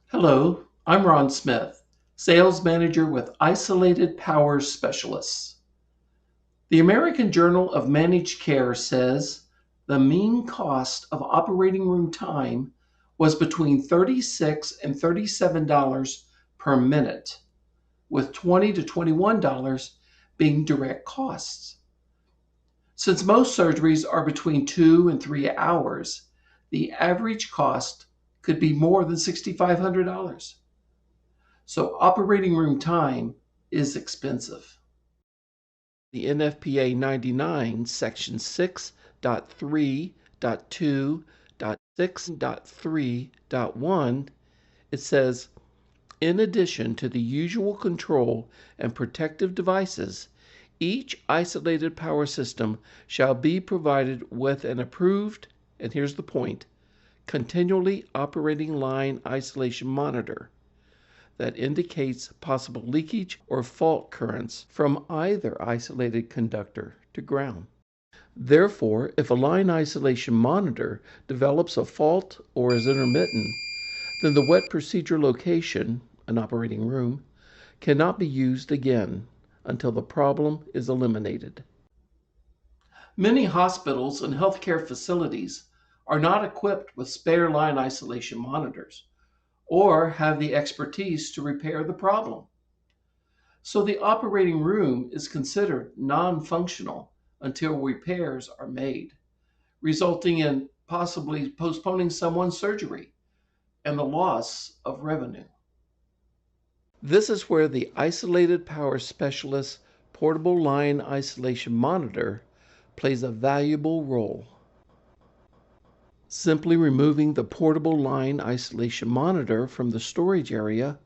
Hello, I'm Ron Smith, Sales Manager with Isolated Power Specialists. The American Journal of Managed Care says the mean cost of operating room time was between $36 and $37 per minute, with $20 to $21 being direct costs. Since most surgeries are between 2 and 3 hours, the average cost could be more than $6,500. So operating room time is expensive. The NFPA 99, Section 6.3.2.6.3.1, it says, in addition to the usual control and protective devices, each isolated power system shall be provided with an approved, and here's the point, continually operating line isolation monitor that indicates possible leakage or fault currents from either isolated conductor to ground. Therefore, if a line isolation monitor develops a fault or is intermittent, then the wet procedure location, an operating room, cannot be used again until the problem is eliminated. Many hospitals and healthcare facilities are not equipped with spare line isolation monitors or have the expertise to repair the problem. So the operating room is considered non-functional until repairs are made, resulting in possibly postponing someone's surgery and the loss of revenue. This is where the Isolated Power Specialist Portable Line Isolation Monitor plays a valuable role. Simply removing the portable line isolation monitor from the storage area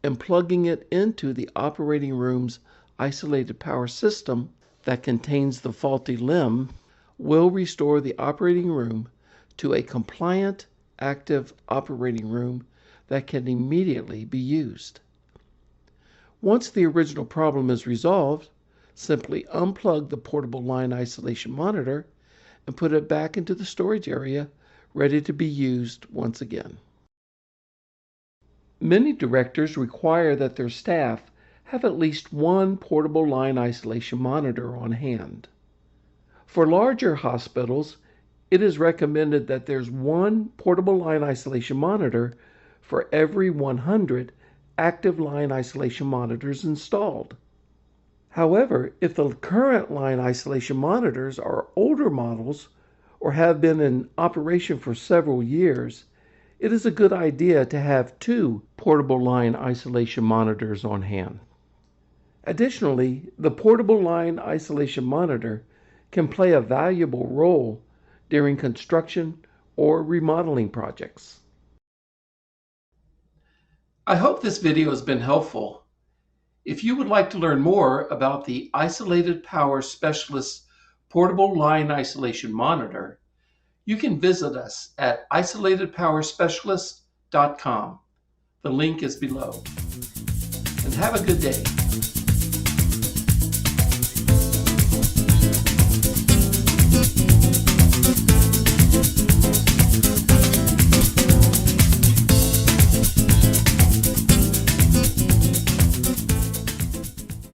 and plugging it into the operating room's isolated power system that contains the faulty LIM will restore the operating room to a compliant, active operating room that can immediately be used. Once the original problem is resolved, simply unplug the portable line isolation monitor and put it back into the storage area, ready to be used once again. Many directors require that their staff have at least one portable line isolation monitor on hand. For larger hospitals, it is recommended that there's one portable line isolation monitor for every 100 active line isolation monitors installed. However, if the current line isolation monitors are older models or have been in operation for several years, it is a good idea to have two portable line isolation monitors on hand. Additionally, the portable line isolation monitor can play a valuable role during construction or remodeling projects. I hope this video has been helpful. If you would like to learn more about the Isolated Power Specialist Portable Line Isolation Monitor, you can visit us at isolatedpowerspecialist.com. The link is below. And have a good day.